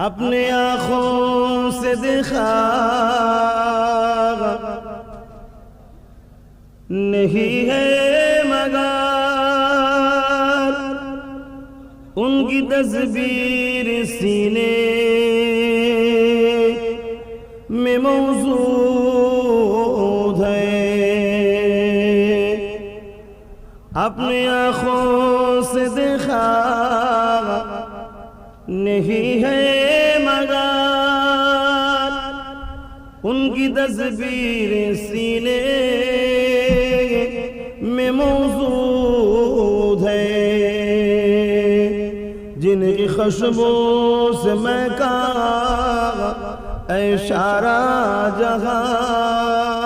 اپنے آنکھوں سے دیکھا نہیں ہے مگر ان کی تصویر سینے میں موجود ہے. اپنے آنکھوں سے دیکھا نہیں ہے مگر ان کی تصویر سینے میں موجود ہے. جن کی خوشبو سے مہکا اے سارا جہان،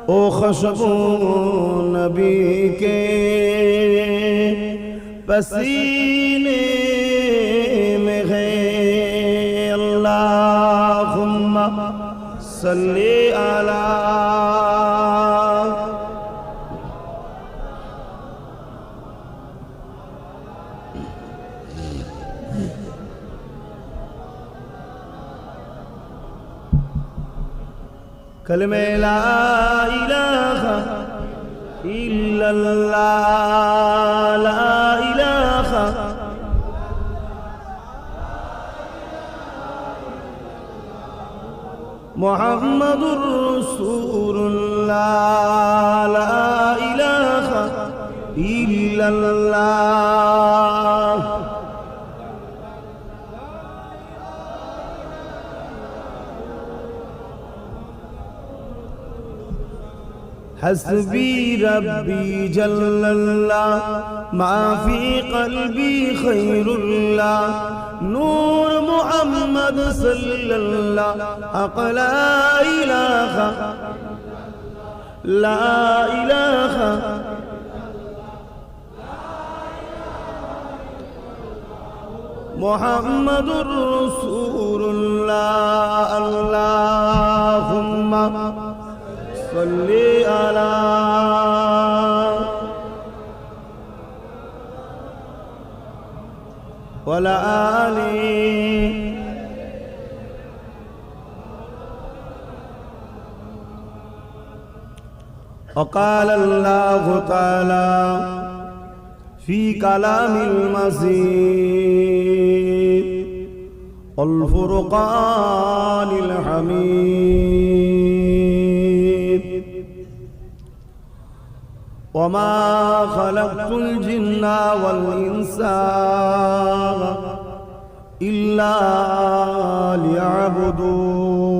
او خوشبو نبی کے پسینے میں ہے. اللہم صلی علی کلمہ لا الہ الا اللہ، لا الہ محمد رسول اللہ، لا الہ الا اللہ. حسبی ربی جل اللہ ما فی قلبی خیر اللہ، نور محمد صلی اللہ حق لا الہ لا الہ محمد رسول اللہ. اللہم صلی علی وعلی آلہ. وقال اللہ تعالی فی کلام المجید والفرقان الحمید، وما خلقت الجن والانس الا ليعبدون.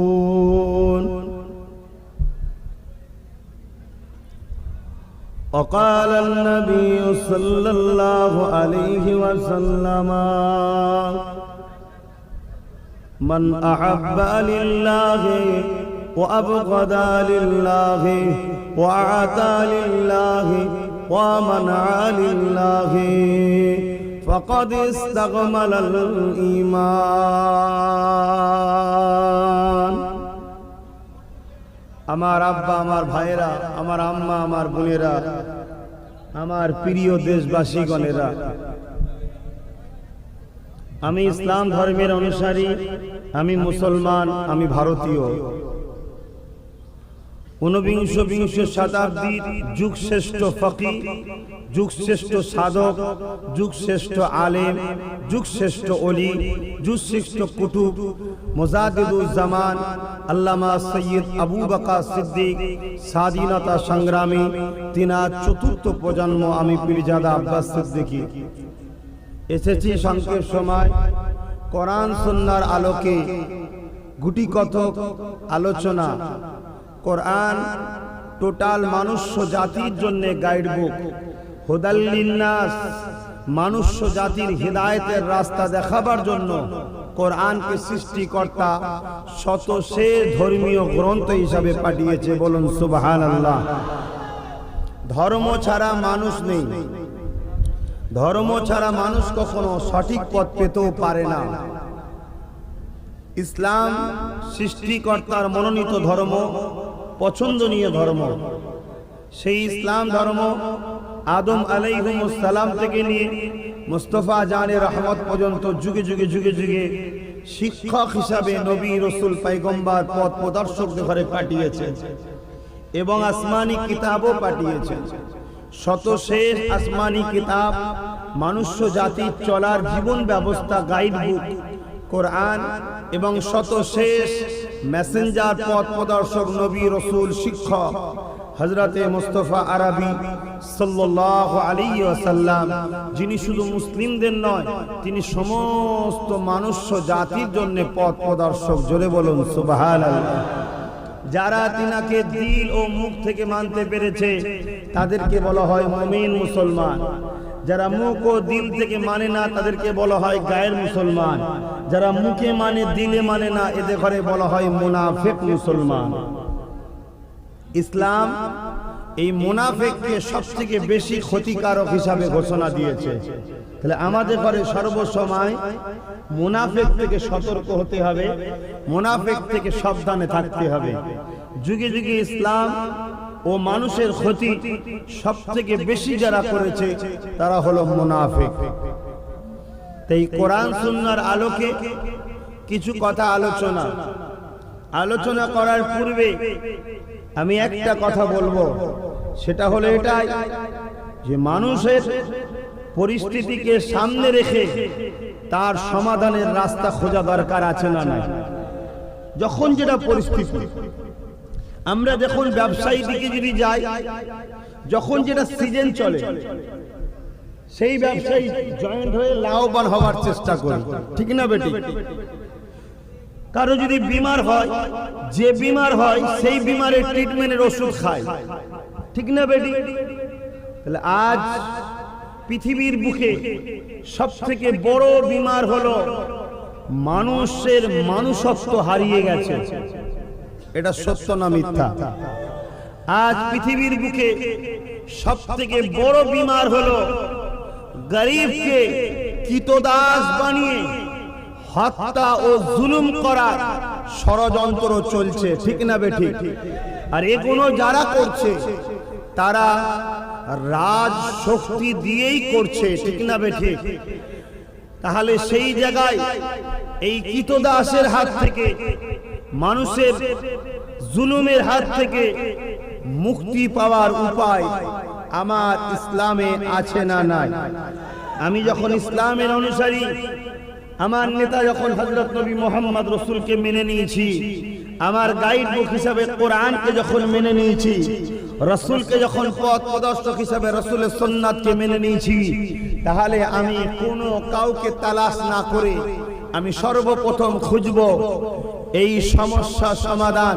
وقال النبي صلى الله عليه وسلم من احب لله وأبغض لله وأعطى لله ومنع لله فقد استكمل الإيمان. আমার আব্বা, আমার ভাইরা, আমার আম্মা, আমার বোনেরা, আমার প্রিয় দেশবাসীগণেরা, আমি ইসলাম ধর্মের অনুসারী, আমি মুসলমান, আমি ভারতীয়। ঊনবিংশ শতাব্দীর যুগশ্রেষ্ঠ ফকি, যুগশ্রেষ্ঠ সাধক, যুগশ্রেষ্ঠ আলেম, যুগশ্রেষ্ঠ ওলি, যুগশ্রেষ্ঠ কুতুব, মুজাদ্দিদুজ্জামান আল্লামা সৈয়দ আবু বকর সিদ্দিক স্বাধীনতা সংগ্রামী, তিনার চতুর্থ প্রজন্ম আমি পীরজাদা আব্বাস সিদ্দিকী। এসেছি সংক্ষেপ সময় কোরআন সুন্নাহর আলোকে গুটি কথক আলোচনা। কোরআন টোটাল মনুষ্য জাতির জন্য গাইড বুক, হুদাল লিন্নাস, মনুষ্য জাতির হিদায়াতের রাস্তা দেখাবার জন্য কোরআনকে সৃষ্টিকর্তা শতশেষ ধর্মীয় গ্রন্থ হিসাবে পাঠিয়েছে। বলুন সুবহানাল্লাহ। ধর্ম ছাড়া মানুষ নেই, ধর্ম ছাড়া মানুষ কখনো সঠিক পথ পেতেও পারে না। ইসলাম সৃষ্টিকর্তার মনোনীত ধর্ম, পছন্দনীয় ধর্ম। সেই ইসলাম ধর্ম আদম আলাইহিস সালাম থেকে নিয়ে মুস্তাফা জানে রহমত পর্যন্ত যুগে যুগে যুগে যুগে শিক্ষক হিসাবে নবী রাসূল পয়গম্বর পথ প্রদর্শকদের ঘরে পাঠিয়েছেন এবং আসমানি কিতাবও পাঠিয়েছেন। শত শেষ আসমানি কিতাব মনুষ্য জাতির চলার জীবন ব্যবস্থা গাইড বুক কোরআন এবং শত শেষ মেসেঞ্জার পথ প্রদর্শক নবী রাসূল শিক্ষক হযরতে মুস্তাফা আরবি সাল্লাল্লাহু আলাইহি ওয়াসাল্লাম, যিনি শুধু মুসলিমদের নয়, তিনি সমস্ত মনুষ্য জাতির জন্য পথ প্রদর্শক। জোরে বলুন সুবহানাল্লাহ। যারা তিনাকে দিল ও মুখ থেকে মানতে পেরেছে তাদেরকে বলা হয় মুমিন মুসলমান। যারা মুখ ও দিল থেকে মানে না তাদেরকে বলা হয় গায়ের মুসলমান। যারা মুখে মানে দিলে মানে না এদের ঘরে বলা হয় মুনাফিক মুসলমান। ইসলাম এই মুনাফিককে সবথেকে বেশি ক্ষতিকারক হিসাবে ঘোষণা দিয়েছে। তাহলে আমাদের ঘরে সর্বসময় মুনাফিক থেকে সতর্ক হতে হবে, মুনাফিক থেকে সাবধানে থাকতে হবে। যুগে যুগে ইসলাম ও মানুষের ক্ষতি সবথেকে বেশি যারা করেছে তারা হলো মুনাফিক। তাই কোরআন সুন্নাহর আলোকে কিছু কথা আলোচনা করার পূর্বে আমি একটা কথা বলবো, সেটা হলো এটাই যে মানুষের পরিস্থিতিকে সামনে রেখে তার সমাধানের রাস্তা খোঁজা দরকার আছে না নাই। যখন যেটা পরিস্থিতি, আমরা যখন ব্যবসায়ী দিকে যদি যাই, যখন যেটা সিজন চলে সেই ব্যবসায়ী জয়েন্ট হয়ে লাভবান হওয়ার চেষ্টা করি, ঠিক না বেটি? কারো যদি বিমার হয়, যে বিমার হয় সেই বিমারের ট্রিটমেন্টের ওষুধ খায়, ঠিক না বেটি? তাহলে আজ পৃথিবীর বুকে সবথেকে বড় বিমার হলো মানুষের মানুষত্ব হারিয়ে গেছে। এটা সত্য না মিথ্যা? আজ পৃথিবীর বুকে সবথেকে বড় বিমার হলো গরিবকে কৃতদাস বানিয়ে হত্যা ও জুলুম করার ষড়যন্ত্র চলছে, ঠিক না বেঠিক? আর এগুলো যারা করছে তারা রাজ শক্তি দিয়েই করছে, ঠিক না বেঠিক? তাহলে সেই জায়গায় এই কৃতদাসের হাত থেকে, মানুষের জুলুমের হাত থেকে মুক্তি পাওয়ার উপায় আমার ইসলামে আছে না নাই? আমি যখন ইসলামের অনুসারী, আমার নেতা যখন হযরত নবী মুহাম্মদ রাসূলকে মেনে নিয়েছি, আমার গাইড বুক হিসাবে কোরআনকে যখন মেনে নিয়েছি, রাসূলকে যখন পথ প্রদর্শক হিসাবে রাসূলের সুন্নাতকে মেনে নিয়েছি, তাহলে আমি কোনো কাউকে তালাশ না করে আমি সর্বপ্রথম খুঁজব এই সমস্যা সমাধান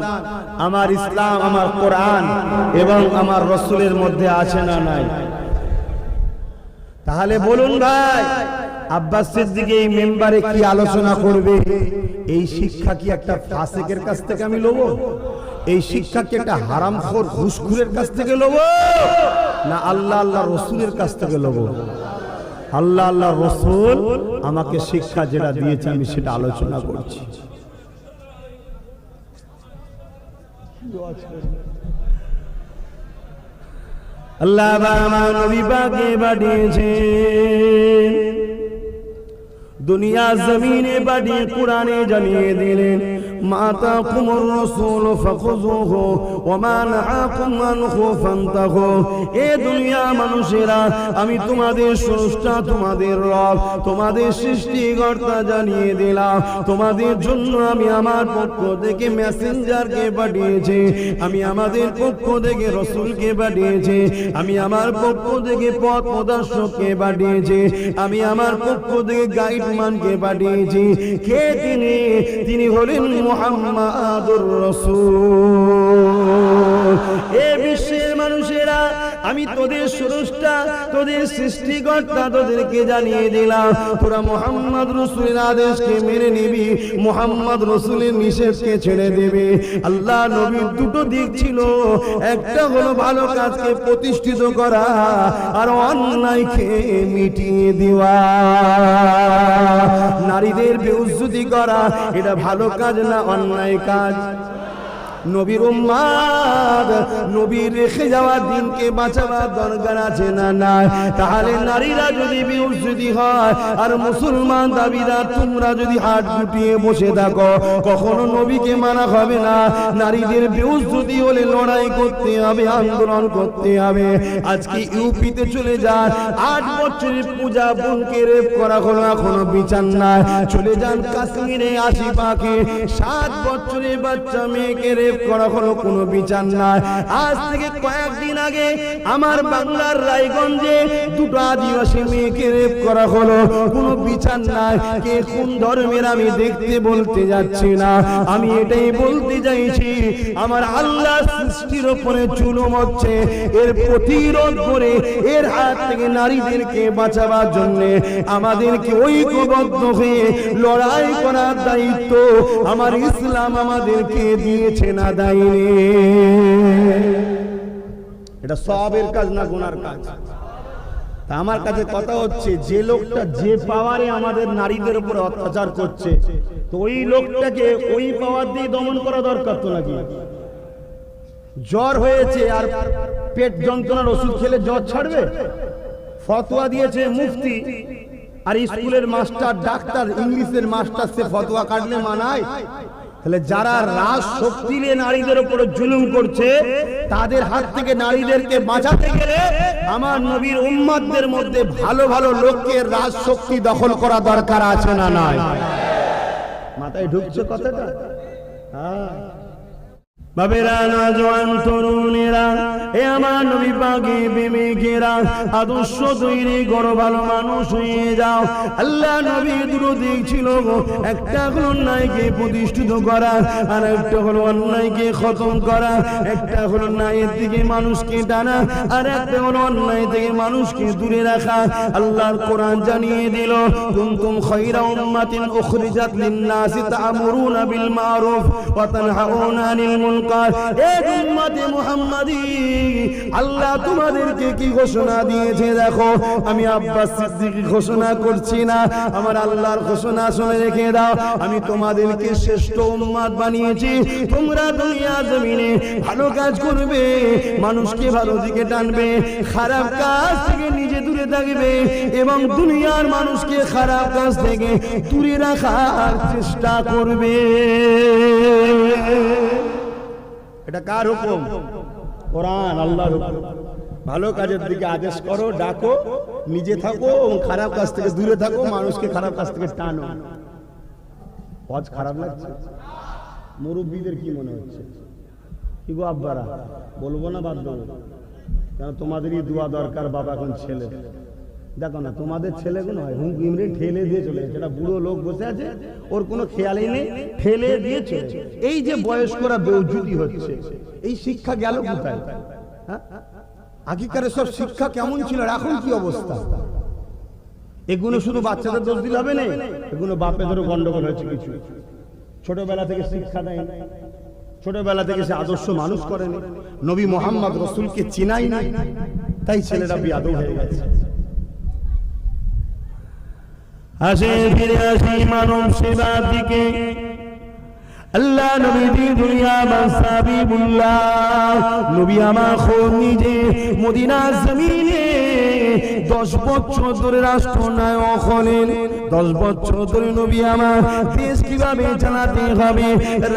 আমার ইসলাম, আমার কোরআন এবং আমার রাসূলের মধ্যে আছে না নাই? তাহলে বলুন ভাই, আব্বাস সিদ্দিক এই মেম্বারে কি আলোচনা করবে? এই শিক্ষা কি একটা ফাসিকের কাছ থেকে আমি লব? এই শিক্ষা কি একটা হারামখোর ঘুষখোরের কাছ থেকে লব, না আল্লাহ আল্লাহ রসুলের কাছ থেকে লব? আল্লাহ আল্লাহ রসুল আমাকে শিক্ষা যেটা দিয়েছে আমি সেটা আলোচনা করছি। আল্লাহ আমার নবী পাকে পাঠিয়েছেন, দুনিয়া জমিনে পাঠিয়ে কোরআনে জানিয়ে দিলেন, মাতাকুমুর রাসূল ফাখুযুহু ওয়া মা নাহাকুম আনহু ফান্তাহু। এ দুনিয়া মানুষেরা, আমি তোমাদের স্রষ্টা, তোমাদের রব, তোমাদের সৃষ্টিকর্তা জানিয়ে দিলাম, তোমাদের জন্য আমি আমার পক্ষ থেকে মেসেঞ্জারকে পাঠিয়েছি, আমি আমাদের পক্ষ থেকে রাসূলকে পাঠিয়েছি, আমি আমার পক্ষ থেকে পথ প্রদর্শককে পাঠিয়েছি, আমি আমার পক্ষ থেকে গাইডম্যানকে পাঠিয়েছি। কে তিনি? তিনি হলেন মুহাম্মাদুর রাসূল। এ বিশ্বের মানুষেরা, আমি তোদের স্রষ্টা, তোদের সৃষ্টিকর্তা, তোদেরকে জানিয়ে দিলাম, তোরা মুহাম্মদ রাসূলের আদেশকে মেনে নিবি, মুহাম্মদ রাসূলের নিষেধকে ছেড়ে দিবি। আল্লাহ নবীর দুটো দিক ছিল, একটা হলো ভালো কাজকে প্রতিষ্ঠিত করা আর অন্যায়কে মিটিয়ে দেওয়া। নারীদের বেইজ্জতি করা এটা ভালো কাজ না অন্যায় কাজ? নবীর উম্মত, নবীর রেখে যাওয়া দিনকে বাঁচাবার দরকার আছে না নাই? তাহলে নারীরা যদি বেহুশ হয় আর মুসলমান দাবিদার তোমরা যদি হাত গুটিয়ে বসে থাকো, কখনো নবীকে মানা হবে না। নারীদের বেহুশ হলে লড়াই করতে হবে, আন্দোলন করতে হবে। আজকে ইউপিতে চলে যান, 8 বছরের পূজা বোনকে রেপ করা হলো, এখনো বিচার নাই। চলে যান কাশ্মীরে, আশিপাকে 7 বছরের বাচ্চা মেয়েকে রেপ করা হলো, কোনো বিচার নাই। আজ থেকে কয়েকদিন আগে আমার বাংলার রায়গঞ্জে 2টো আদিবাসী মেয়েকে রেপ করা হলো, কোনো বিচার নাই। কে কোন ধর্মের আমি দেখতে বলতে যাচ্ছি না, আমি এটাই বলতে চাইছি আমার আল্লাহ সৃষ্টির উপরে জুলুম হচ্ছে, এর প্রতিরোধ করে এর হাত থেকে নারীদেরকে বাঁচাবার জন্য আমাদেরকে ঐক্যবদ্ধ হয়ে লড়াই করার দায়িত্ব আমার ইসলাম আমাদেরকে দিয়েছে না দেয়নি? এটা সওয়াবের কাজ না গুনার কাজ? তা আমার কাছে কথা হচ্ছে, যে লোকটা যে পাওয়ারে আমাদের নারীদের উপরে অত্যাচার করছে, তো ওই লোকটাকে ওই পাওয়ার দিয়ে দমন করা দরকার তো নাকি? জ্বর হয়েছে আর পেট যন্ত্রণার ওষুধ খেলে জ্বর ছাড়বে? ফতোয়া দিয়েছে মুফতি, আর স্কুলের মাস্টার, ডাক্তার, ইংলিশের মাস্টার সে ফতোয়া কাটলে মানায়? তাহলে যারা রাজ শক্তি নিয়ে নারীদের উপরে জুলুম করছে, তাদের হাত থেকে নারীদেরকে বাঁচাতে গেলে আমার নবীর উম্মতদের মধ্যে ভালো ভালো লোককে রাজ শক্তি দখল করা দরকার আছে না নাই? মাথায় ঢুকছে কথাটা? হ্যাঁ বাবেরা, নওজোয়ান তরুণেরা, এ আমার নবী পাকের প্রেমিকেরা, আদর্শ তৈরি করো, ভালো মানুষ হয়ে যাও। আল্লাহ নবী দুটো দিক ছিল, একটা হলো অন্যায়কে প্রতিষ্ঠিত করা, আর একটা হলো অন্যায়কে খতম করা। একটা হলো ন্যায়ের দিকে মানুষকে টানা, আর একটা হলো অন্যায় থেকে মানুষকে দূরে রাখা। আল্লাহর কোরআন জানিয়ে দিল, কুনতুম খায়রা উম্মাতিন উখরিজাত লিন-নাসি তা'মুরুনা বিল মা'রুফ ওয়া তানহাউনা আনিল মুনকার। আল্লাহ তোমাদেরকে কি ঘোষণা দিয়েছে দেখো। আমি আব্বাস সিদ্দিক ঘোষণা করছি না, আমার আল্লাহর ঘোষণা শুনে রেখে দাও। আমি তোমাদেরকে শ্রেষ্ঠ উম্মত বানিয়েছি, তোমরা দুনিয়া জমিনে ভালো কাজ করবে, মানুষকে ভালো দিকে টানবে, খারাপ কাজ থেকে নিজে দূরে থাকবে, এবং দুনিয়ার মানুষকে খারাপ কাজ থেকে দূরে রাখার চেষ্টা করবে। এটা কার হুকুম? কোরআন, আল্লাহর হুকুম। ভালো কাজের দিকে আদেশ করো, ডাকো, নিজে থাকো এবং খারাপ কাজ থেকে দূরে থাকো, মানুষকে খারাপ কাজ থেকে টানো। আজ খারাপ লাগছে? মুরব্বীদের কি মনে হচ্ছে? কি গো আব্বারা, বলবো না বাদ দেবো? কেন তোমাদেরই দোয়া দরকার। বাবা এখন ছেলে দেখো না, তোমাদের ছেলেগুলো হয় হুম ইমরে ঠেলে দিয়ে চলে যাচ্ছে। একটা বুড়ো লোক বসে আছে, ওর কোনো খেয়ালই নেই, ঠেলে দিয়েছে। এই যে বয়স্করা বেউজুতি হচ্ছে, এই শিক্ষা গেল কোথায়? আগেকার সব শিক্ষা কেমন ছিল, এখন কি অবস্থা? এগুলো শুধু বাচ্চাদের দোষ দিলে হবে না, এগুলো বাপেদেরও গন্ডগোল হয়েছে কিছু। ছোটবেলা থেকে শিক্ষা দেয়, ছোটবেলা থেকে সে আদর্শ মানুষ করেনি, নবী মোহাম্মদ রসুলকে চিনাই নাই, তাই ছেলেরা বিয়াদব হয়ে গেছে। আসে ফিরে আসি মানব সেবার দিকে। আল্লাহ নবী দুনিয়া বাসাবিবুল্লাহ নবী আমার খোদ নিজে মদিনার জমিনে 10 বছর ধরে রাষ্ট্রনায়ক হলেন। 10 বছর ধরে নবী আমার দেশ কিভাবে চালাতে হবে,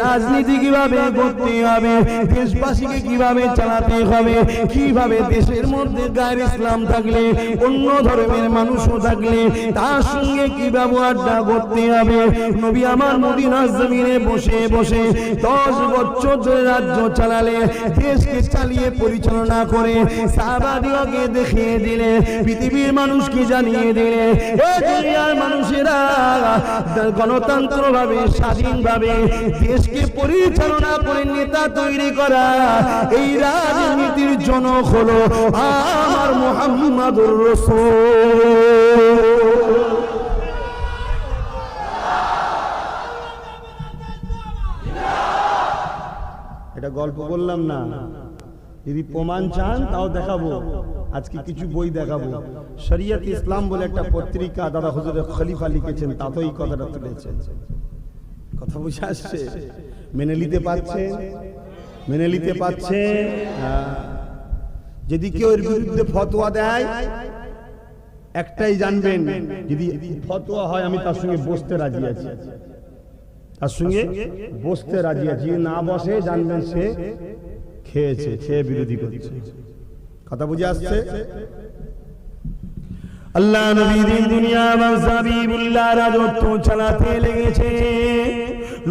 রাজনীতি কিভাবে করতে হবে, দেশবাসীকে কিভাবে চালাতে হবে, কিভাবে দেশের মধ্যে গায়ের ইসলাম থাকলে, অন্য ধর্মের মানুষও থাকলে তার সঙ্গে কি ব্যবহারটা করতে হবে, নবী আমার মদিনার জমিনে বসে বসে 10 বছর ধরে রাজ্য চালালে, দেশকে চালিয়ে পরিচালনা করে সাহাবাদিওকে দেখিয়ে দিলে, পৃথিবীর মানুষকে জানিয়ে দিলে, এই দুনিয়ার মানুষেরা গণতন্ত্র ভাবে স্বাধীনভাবে দেশকে পরিচালনা করে নেতা তৈরি করা, এই রাজনীতির জনক হলো আমার মুহাম্মাদুর রাসূল। এটা গল্প বললাম না, যদি প্রমাণ চান তাও দেখাবো। আজকে কিছু বই দেখাবো। শরিয়ত ইসলাম বলে একটা পত্রিকা দাদা হুজুর খলিফা লিখেছেন, তাতেও এই কথাটা তুলেছেন। কথা বুঝে আসছে? মেনে নিতে পারছেন? মেনে নিতে পারছে? যদি কেউ এর বিরুদ্ধে ফতোয়া দেয়, একটাই জানবেন, যদি ফতোয়া হয় আমি তার সঙ্গে বসতে রাজি আছি, তার সঙ্গে বসতে রাজি আছি। না বসে জানবেন সে খেয়েছে, খেয়ে বিরোধী করছে। কথা বুঝে আসছে? আল্লাহ নবী দিন দুনিয়া হাবিবুল্লাহ রাজত্ব চালাতে লেগেছে,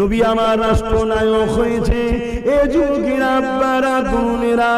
নবী আমার রাষ্ট্রনায়ক হয়েছে। এ যুগের আব্বারা বোনেরা,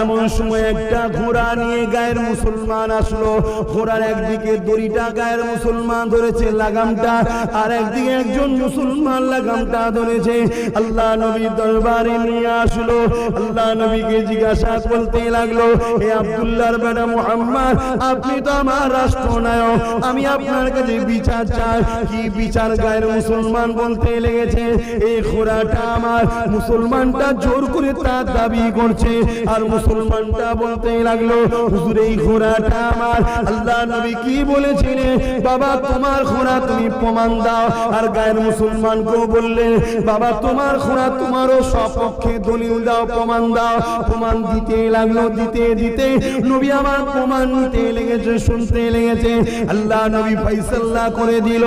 এমন সময় একটা ঘোড়া নিয়ে গায়ের মুসলমান আসলো। ঘোড়ার একদিকে দড়িটা গায়ের মুসলমান ধরেছে লাগামটা, আর একদিকে একজন মুসলমান লাগামটা ধরেছে। আল্লাহ নবীর দরবারে নিয়ে আসলো। আল্লাহ নবীকে জিজ্ঞাসা করতে লাগলো, হে আব্দুল্লাহর বেটা মুহাম্মদ, আপনি তো আমার রাষ্ট্রনায়ক, আমি আপনার কাছে বিচার চাই। কি বিচার? গায়ের মুসলমান বলতে লেগেছে, এই ঘোড়াটা আমার। মুসলমানটা জোর করে তার দাবি করছে, আর মুসলমানটা বলতে লাগলো, হুজুর এই ঘোড়াটা আমার। আল্লাহ নবী কি বলেছিলেন? বাবা তোমার ঘোড়া, তুমি প্রমাণ দাও। আর গায়ের মুসলমানকেও বললেন, বাবা তোমার ঘোড়া, তোমারও সপক্ষে দলিল দাও, প্রমাণ দাও। প্রমাণ দিতে লাগলো, দিতে দিতে নবী আমার প্রমাণ নিতে লেগেছে, শুনতে লেগেছে। আল্লাহ নবী ফয়সালা করে দিল,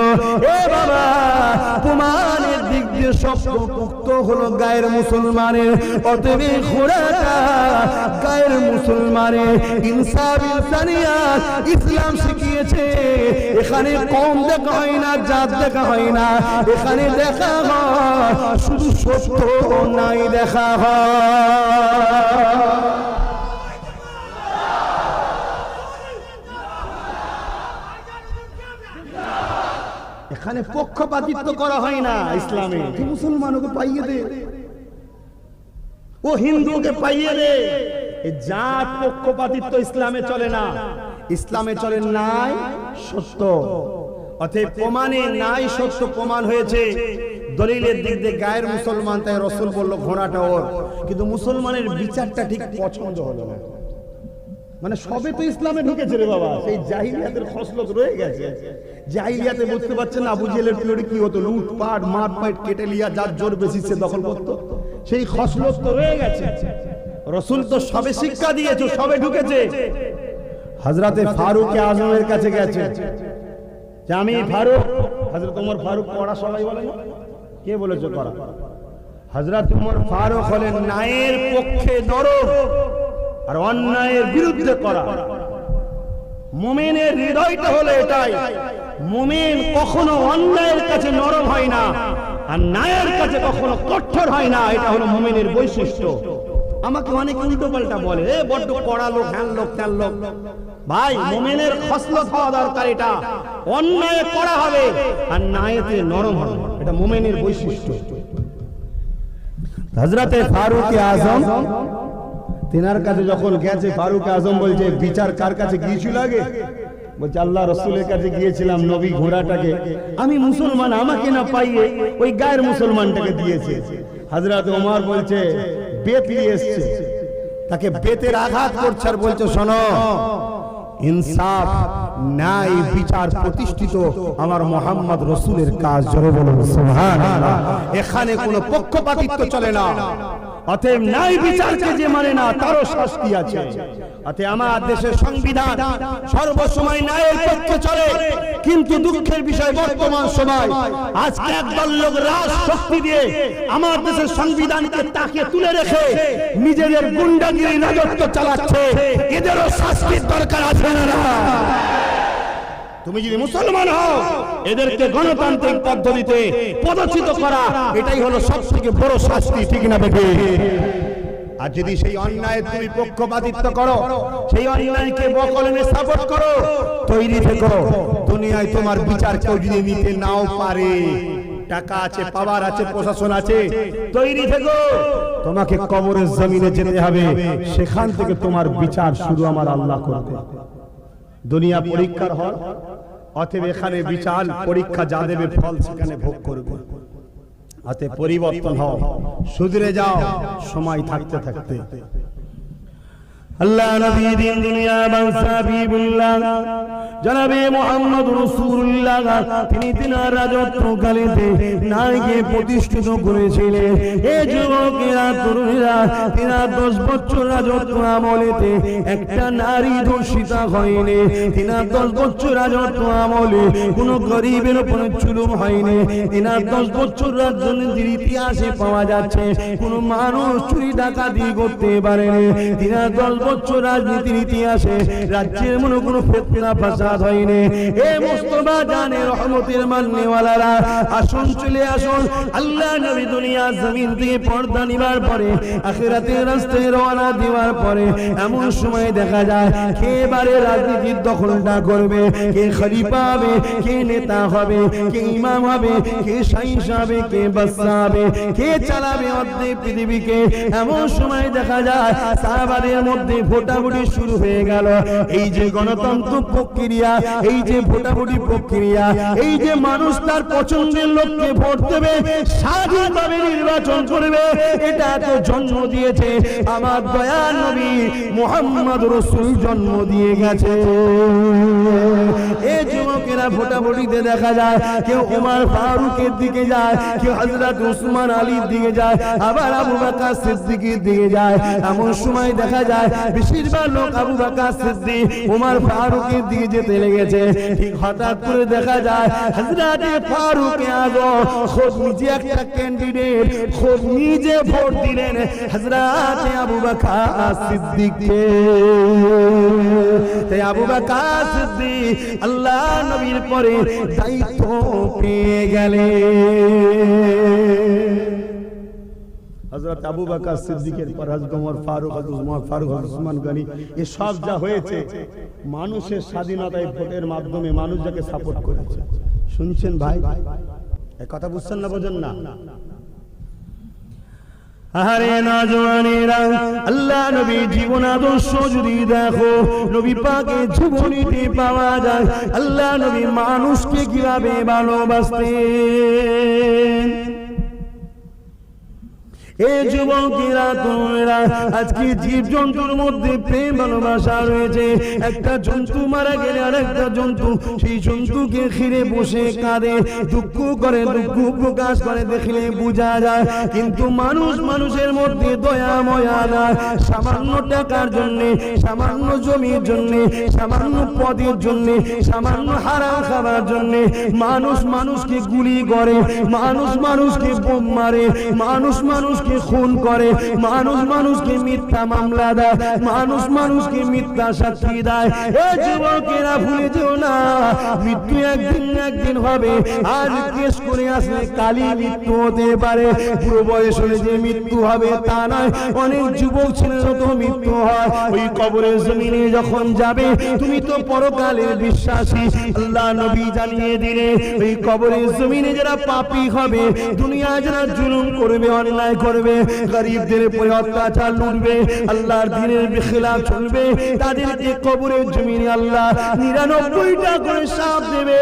এ বাবা প্রমাণের দিক দিয়ে শক্তপোক্ত হলো গায়ের মুসলমানের। অতএব ঘোড়াটা গায়ের মুসলমানের। ইনসাফ ইনসানিয়াত ইসলাম শিখিয়েছে। এখানে কম দেখা হয় না, জাত দেখা হয় না, এখানে দেখা হয় শুধু সত্য নাই দেখা হয়। এখানে পক্ষপাতিত্ব করা হয় না ইসলামে। মুসলমানকে পাইয়ে দে, ও হিন্দুকে পাইয়ে দে, জাত পক্ষপাতিত্ব ইসলামে চলে না। ইসলামে চলে নাই সত্য। অতএব প্রমাণে নাই সত্য প্রমাণ হয়েছে। দলিলের দিক দিয়ে গায়ের মুসলমান, তাই রাসূল বলল ঘোড়াটা ওর। কিন্তু মুসলমানের বিচারটা ঠিক পছন্দ হলো না। মানে সবে তো ইসলামে ঢুকেছে রে বাবা, সেই জাহিলিয়াতের খসলত রয়ে গেছে। জাহিলিয়াতে বুঝতে পারছেন না, আবু জেহেলের পিরিয়ডে কি হতো? লুটপাট, মারপাট, কেটে লিয়া, যার জোর বেশি সে দখল করতো। সেই খসলত তো রয়ে গেছে। রাসূল তো সবে শিক্ষা দিয়েছে, সবে ঢুকেছে। হযরতে ফারুক আজমের কাছে গেছে যে আমি ফারুক। হযরত ওমর ফারুক পড়া সবাই বলে না, কে বলেছে করা? হযরত ওমর ফারুক হলেন ন্যায়ের পক্ষে নরম আর অন্যায়ের বিরুদ্ধে করা। মুমিনের হৃদয়টা হলো এটাই। মুমিন কখনো অন্যায়ের কাছে নরম হয় না, আর ন্যায়ের কাছে কখনো কঠোর হয় না। এটা হলো মুমিনের বৈশিষ্ট্য। আমাকে অনেক উল্টো পাল্টা বলে, এ বড্ড কড়া লোক, হ্যান লোক, ত্যান লোক। ভাই মুমিনের খসলত হওয়া দরকার। এটা অন্যায় করা হবে আর ন্যায়েতে নরম হবে, এটা মুমিনের বৈশিষ্ট্য। হযরতে ফারুক আজম তিনার কাছে যখন গেছে, ফারুক আজম বলছে বিচার কার কাছে গিয়েছিল আগে? বলছে আল্লাহ রাসূলের কাছে গিয়েছিলাম। নবী ঘোড়াটাকে আমি মুসলমান, আমাকে না পাইয়ে ওই গায়ের মুসলমানটাকে দিয়েছে। হযরত ওমর বলছে বেত নিয়ে এসেছে, তাকে বেতের আঘাত করছে আর বলছে শোনো, ইনসাফ ন্যায় বিচার প্রতিষ্ঠিত আমার মুহাম্মদ রাসূলের কাজ। জোরে বলুন সুবহানাল্লাহ। এখানে কোনো পক্ষপাতিত্ব চলে না। অতএব ন্যায় বিচারকে যে মানে না তারও শাস্তি আছে। অতএব আমার দেশের সংবিধান সর্বসময় ন্যায়ের পক্ষে চলে, কিন্তু দুঃখের বিষয় বর্তমান সময় আজকে একদল লোক রাজ শক্তি দিয়ে আমার দেশের সংবিধানকে তাকে তুলে রেখে নিজেদের গুন্ডাগিরি রাজত্ব চালাচ্ছে। এদেরও শাস্তির দরকার আছে না? তুমি যদি মুসলমান হও, এদেরকে গণতান্ত্রিক পদ্ধতিতে পদচ্যুত করা, এটাই হলো সবথেকে বড় শাস্তি, ঠিক না বেটি? আর যদি সেই অন্যায় তুমি পক্ষপাতিত্ব করো, সেই অন্যায়কে বকলমে সাপোর্ট করো, তৈরি থেকো। দুনিয়ায় তোমার বিচার কেউ যদি নিতে নাও পারে, টাকা আছে, পাওয়ার আছে, প্রশাসন আছে, তৈরি থেকো। তোমাকে কবরের জমিনে যেতে হবে, সেখান থেকে তোমার বিচার শুরু আমার আল্লাহ করবে। দুনিয়া পরীক্ষার হল, অতএব এখানে বিচার পরীক্ষা যা দেবে ফল সেখানে ভোগ করবে। অতএব পরিবর্তন হও, শুধরে যাও সময় থাকতে থাকতে। আল্লাহ নবী দিন দুনিয়া বাদশা হাবিবুল্লাহ জনাবে মুহাম্মদ রাসূলুল্লাহ তিনি তিনার রাজত্বকালেতে নারীকে প্রতিষ্ঠিত করেছিলেন। এই যুবকেরা তরুণীরা তিনার 10 বছর রাজত্ব আমলেতে একটা নারী ধর্ষিতা হয়নি। তিনার 10 বছর রাজত্ব আমলে কোন গরিবের উপর জুলুম হয়নি। তিনার 10 বছর রাজনীতির ইতিহাসে পাওয়া যাচ্ছে কোন মানুষ চুরি ডাকাতি করতে পারেনি। তিনার 10 বছর রাজনীতির ইতিহাসে রাজ্যের মনে কোনো ফিতনা ফাসাদ হয়নি। এ মুস্তাফা জানে রহমতের মাননেওয়ালারা আসুন চলে আসুন। আল্লাহ নবী দুনিয়া জমিন থেকে পর্দা নিবার পরে আখিরাতের রাস্তায় রওনা দেওয়ার পরে এমন সময় দেখা যায় কে এবারে রাজনীতির দখলটা করবে, কে খলিফা হবে, কে নেতা হবে, কে ইমাম হবে, কে শাইখ হবে, কে বাদশা হবে, কে চালাবে অর্ধেক পৃথিবীকে। এমন সময় দেখা যায় সাহাবাদের মধ্যে ভোটাভুটি শুরু হয়ে গেল। এই যে গণতন্ত্র প্রক্রিয়া, এই যে ভোটাভুটি প্রক্রিয়া, এই যে মানুষ তার পছন্দের লোককে ভোট দেবে, স্বাধীনভাবে নির্বাচন করবে, এটা তো জন্ম দিয়েছে আমার দয়ার নবী মুহাম্মদ রাসূল জন্ম দিয়ে গেছে। এই যুবকেরা ভোটাভুটিতে দেখা যায় কেউ ওমর ফারুকের দিকে যায়, কেউ হযরত উসমান আলীর দিকে যায়, আবার আবু বকর সিদ্দিকের দিকে যায়। এমন সময় দেখা যায় বেশিরভাগ লোক আবু বকর সিদ্দিক ওমর ফারুকের দিকে যেতে লেগেছে। ঠিক হঠাৎ করে দেখা যায় হযরত ফারুক আযম খুদ নিজে একটা ক্যান্ডিডেট, খুদ নিজে ভোট দিলেন হযরত আবু বকর সিদ্দিককে। তাই আবু বকর সিদ্দিক আল্লাহ নবীর পরে দায়িত্ব পেয়ে গেলেন। হযরত আবু বকর সিদ্দিকের পর হযরত ওমর ফারুক, হযরত উসমান গনি, এই সব যা হয়েছে মানুষের স্বাধীনতায় ভোটের মাধ্যমে মানুষ যাকে সাপোর্ট করেছে। শুনছেন ভাই? এই কথা বুঝছেন না, বোঝেন না? আরে নওজওয়ানেরা, আল্লাহ নবী জীবন আদর্শ যদি দেখো, নবী পাকের জীবনীতে পাওয়া যায় আল্লাহ নবী মানুষকে কিভাবে ভালোবাসতেন। এই যুবকেরা তোমরা আজকে জীবজন্তুর মধ্যে প্রেম ভালোবাসা রয়েছে। একটা জন্তু মারা গেলে আরেকটা জন্তু সেই জন্তুকে ঘিরে বসে কাঁদে, দুঃখ করে, দুঃখ প্রকাশ করে, দেখলে বোঝা যায়। কিন্তু মানুষ মানুষের মধ্যে দয়া ময়া না। সামান্য টাকার জন্য, সামান্য জমির জন্য, সামান্য পদের জন্য, সামান্য হারাম খাবার জন্য মানুষ মানুষকে গুলি করে, মানুষ মানুষকে বোম মারে, মানুষ মানুষকে খুন করে, মানুষ মানুষকে মিথ্যা মামলা দেয়, মানুষ মানুষকে মিথ্যা সাক্ষী দেয়। এই যুবকেরা ভুলে যেও না, মৃত্যু একদিন একদিন হবে। আজ কেস করে আসলে কালই মৃত্যু হতে পারে। পুরো বয়স হলে যে মৃত্যু হবে তা নয়, অনেক যুবক ছেলেরও তো মৃত্যু হয়। ওই কবরের জমিনে যখন যাবে, তুমি তো পরকালের বিশ্বাসী, আল্লাহ নবী জানিয়ে দিলে ওই কবরের জমিনে যারা পাপী হবে, দুনিয়া যারা জুলুম করবে, অন্যায় করবে, গরিবদের উপরে অত্যাচার লুটবে, আল্লাহর দ্বীনের বিখিলাফ চলবে, তাদেরকে কবরের জমিনে আল্লাহ 99টা করে সাপ দেবে।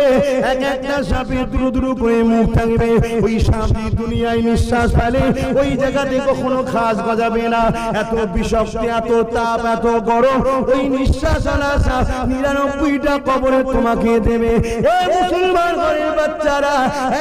এক একটা সাপে দুরু দুরু করে মুখ থাকবে। ওই সাপ দুনিয়ায় নিঃশ্বাস ফেলে, ওই জায়গাতে কখনো ঘাস গজাবে না। এত বিষাক্ত, এত তাপ, এত গরম, ওই নিঃশ্বাস আলা সাপ 99টা কবরে তোমাকে দেবে। এই মুসলমান ঘরের বাচ্চারা,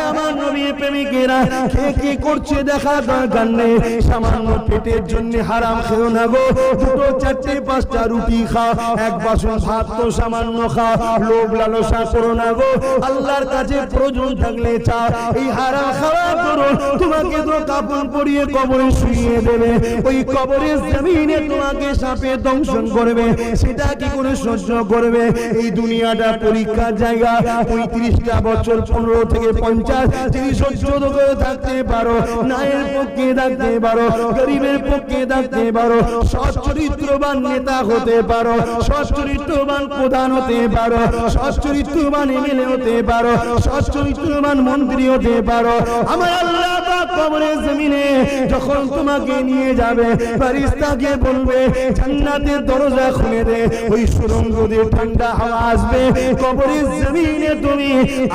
আমার নবীর প্রেমিকেরা, কে কে করছে দেখা দরকার নেই। সামান্য পেটের জন্য হারাম খেও না গো। দুটো চারটে পাঁচটা রুটি খাও, এক বাসন ভাত তো সামান্য খাও। লোভ লালসা করো না গো। আল্লাহর কাছে প্রয়োজন থাকলে চাও। এই হারাম খাওয়া করো, তোমাকে তো কাপড় পরিয়ে কবরে শুইয়ে দেবে। ওই কবরের জমিনে তোমাকে সাপে দংশন করবে, সেটা কি করে সহ্য করবে? এই দুনিয়াটা পরীক্ষার জায়গা। 35টা বছর 15 থেকে 50 যদি সহ্য করে থাকতে পারো, নায়ের পক্ষে থাকতে পারো, গরিবের পক্ষে থাকতে পারো, সৎ চরিত্রবান নেতা হতে পারো, সৎ চরিত্রবান প্রধান হতে পারো, সৎ চরিত্রবান এমএলএ হতে পারো, সৎ চরিত্রবান মন্ত্রী হতে পারো। আমার আল্লাহ পাক কবরের জমিনে যখন তোমাকে নিয়ে যাবে, ফেরেশতাকে বলবে জান্নাতের দরজা খুলে দে। ওই সুরঙ্গ দিয়ে ঠান্ডা হাওয়া আসবে, কবরের জমিনে তুমি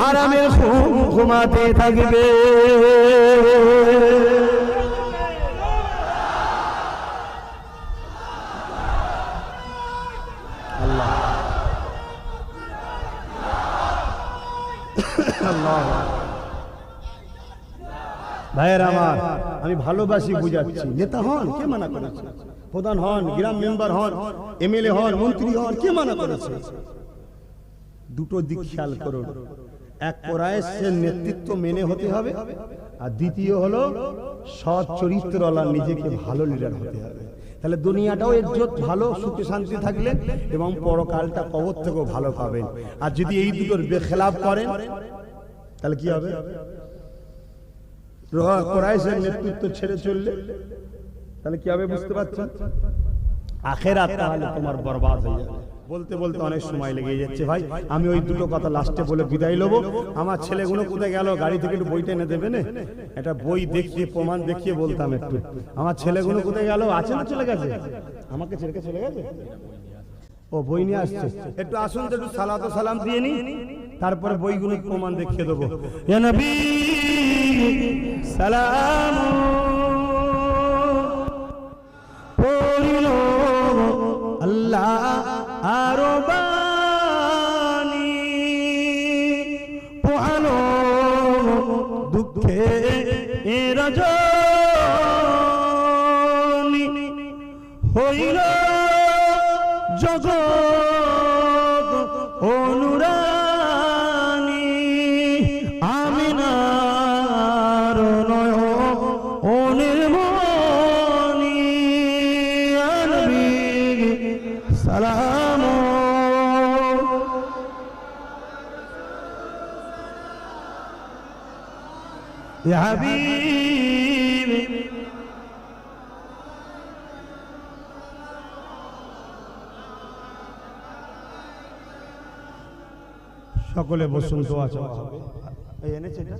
আরামে ঘুমাতে থাকবে। সাল্লাল্লাহু ভাইয়ের আমার, আমি ভালোবাসি বুঝাচ্ছি। নেতা হন, কে মানা করেছে? প্রধান হন, গ্রাম মেম্বার হন, এমএলএ হন, মন্ত্রী হন, কে মানা করেছে? দুটো দিক খেয়াল করুন। এক, কোরাইশের নেতৃত্ব মেনে হতে হবে, আর দ্বিতীয় হলো সৎ চরিত্রওয়ালা, নিজেকে ভালো লিডার হতে হবে। তাহলে দুনিয়াটাও ইজ্জত, ভালো সুখে শান্তি থাকলেন, এবং পরকালটা কবর থেকেও ভালো পাবেন। আর যদি এই দুটোর বেখেলাফ করেন তাহলে কি হবে? কোরাইশের নেতৃত্ব ছেড়ে চললে তাহলে কি হবে বুঝতে পারছেন? আখেরাত তাহলে তোমার বরবাদ হয়ে যাবে। বলতে বলতে অনেক সময় লেগে যাচ্ছে ভাই, আমি ওই দুটো কথা লাস্টে বলে বিদায় নেব। আমার ছেলেগুলো কোথায় গেল? গাড়ি থেকে একটু বইটা এনে দেবে না? এটা বই দেখিয়ে, প্রমাণ দেখিয়ে বলতাম একটু। আমার ছেলেগুলো কোথায় গেল? আছে না চলে গেছে? আমাকে ছেড়ে চলে গেছে? ও বই নিয়ে আসছে, একটু আসুন তো, একটু সালাত ও সালাম দিয়ে নি, তারপরে বইগুলো প্রমাণ দেখিয়ে দেবো। ইয়া নবী সালাম পড়িল আল্লাহ আরো বাণী, পোহালো দুঃখে রজনী, হইল জগৎ অনুরানী, আমিনার নয়নের মণি, নবী সালাম ইয়া হাবিব। সকলে বসুন, দোয়া চাওয়া হবে। এই এনেছে এটা।